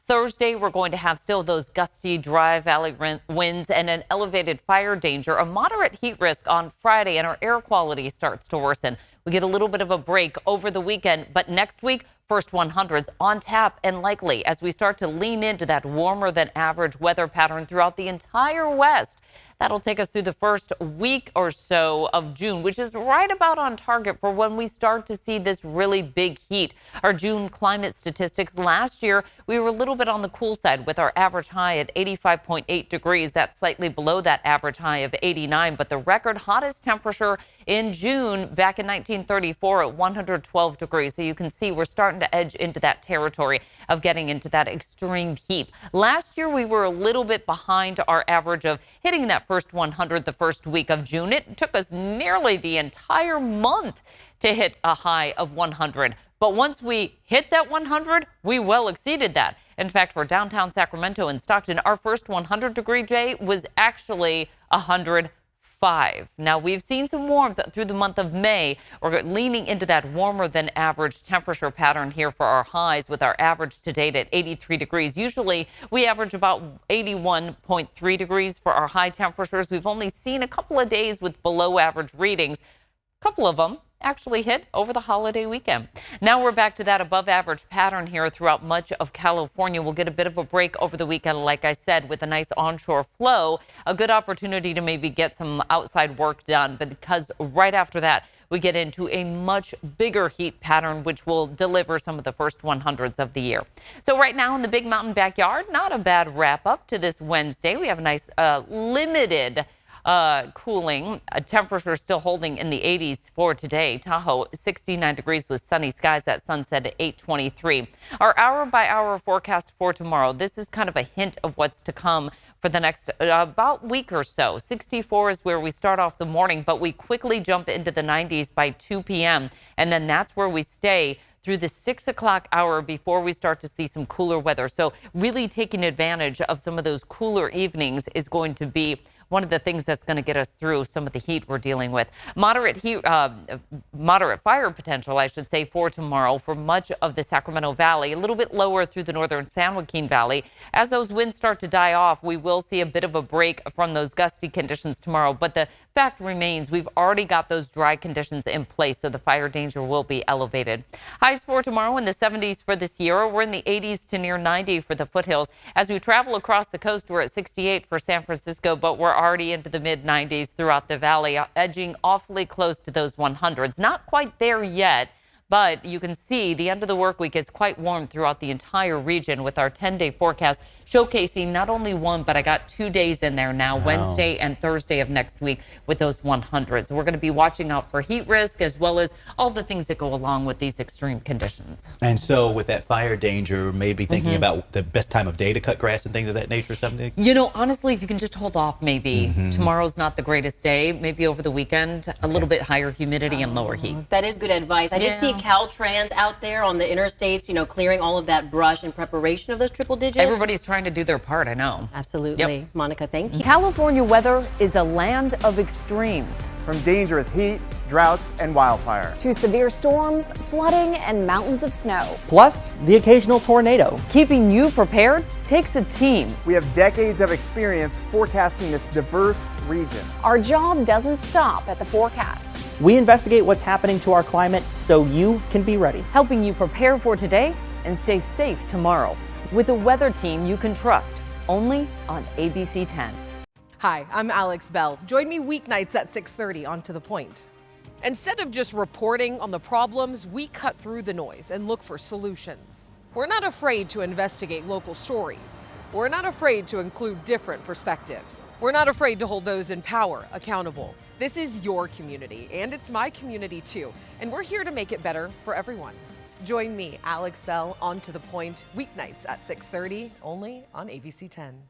Thursday, we're going to have still those gusty, dry valley winds and an elevated fire danger, a moderate heat risk on Friday, and our air quality starts to worsen. We get a little bit of a break over the weekend, but next week, first 100s on tap and likely as we start to lean into that warmer than average weather pattern throughout the entire West. That'll take us through the first week or so of June, which is right about on target for when we start to see this really big heat. Our June climate statistics last year, we were a little bit on the cool side with our average high at 85.8 degrees. That's slightly below that average high of 89, but the record hottest temperature in June back in 1934 at 112 degrees. So you can see we're starting to edge into that territory of getting into that extreme heat. Last year, we were a little bit behind our average of hitting that first 100 the first week of June. It took us nearly the entire month to hit a high of 100. But once we hit that 100, we well exceeded that. In fact, for downtown Sacramento and Stockton, our first 100-degree day was actually 105. Now, we've seen some warmth through the month of May. We're leaning into that warmer than average temperature pattern here for our highs with our average to date at 83 degrees. Usually we average about 81.3 degrees for our high temperatures. We've only seen a couple of days with below average readings. A couple of them actually hit over the holiday weekend. Now we're back to that above average pattern here throughout much of California. We'll get a bit of a break over the weekend, like I said, with a nice onshore flow, a good opportunity to maybe get some outside work done. But because right after that, we get into a much bigger heat pattern, which will deliver some of the first 100s of the year. So right now in the Big Mountain backyard, not a bad wrap up to this Wednesday. We have a nice limited cooling. Temperature still holding in the 80s for today. Tahoe 69 degrees with sunny skies at sunset at 8:23. Our hour by hour forecast for tomorrow. This is kind of a hint of what's to come for the next about week or so. 64 is where we start off the morning, but we quickly jump into the 90s by 2 p.m. and then that's where we stay through the 6 o'clock hour before we start to see some cooler weather. So really taking advantage of some of those cooler evenings is going to be one of the things that's going to get us through some of the heat we're dealing with. Moderate fire potential, I should say, for tomorrow for much of the Sacramento Valley, a little bit lower through the northern San Joaquin Valley. As those winds start to die off, we will see a bit of a break from those gusty conditions tomorrow. But the fact remains, we've already got those dry conditions in place, so the fire danger will be elevated. Highs for tomorrow in the 70s for this year. We're in the 80s to near 90 for the foothills. As we travel across the coast, we're at 68 for San Francisco, but we're already into the mid 90s throughout the valley, edging awfully close to those 100s. Not quite there yet, but you can see the end of the work week is quite warm throughout the entire region with our 10-day forecast showcasing not only one, but I got 2 days in there now, Wednesday and Thursday of next week with those 100s. We're going to be watching out for heat risk as well as all the things that go along with these extreme conditions. And so with that fire danger, maybe thinking about the best time of day to cut grass and things of that nature or something? You know, honestly, if you can just hold off maybe. Tomorrow's not the greatest day. Maybe over the weekend, a little bit higher humidity and lower heat. That is good advice. I did see Caltrans out there on the interstates, you know, clearing all of that brush in preparation of those triple digits. Everybody's trying to do their part, I know. Absolutely. Yep. Monica, thank you. California weather is a land of extremes. From dangerous heat, droughts, and wildfire. To severe storms, flooding, and mountains of snow. Plus, the occasional tornado. Keeping you prepared takes a team. We have decades of experience forecasting this diverse region. Our job doesn't stop at the forecast. We investigate what's happening to our climate so you can be ready. Helping you prepare for today and stay safe tomorrow. With a weather team you can trust, only on ABC 10. Hi, I'm Alex Bell. Join me weeknights at 6:30 on To The Point. Instead of just reporting on the problems, we cut through the noise and look for solutions. We're not afraid to investigate local stories. We're not afraid to include different perspectives. We're not afraid to hold those in power accountable. This is your community, and it's my community too, and we're here to make it better for everyone. Join me, Alex Bell, on To The Point, weeknights at 6:30, only on ABC 10.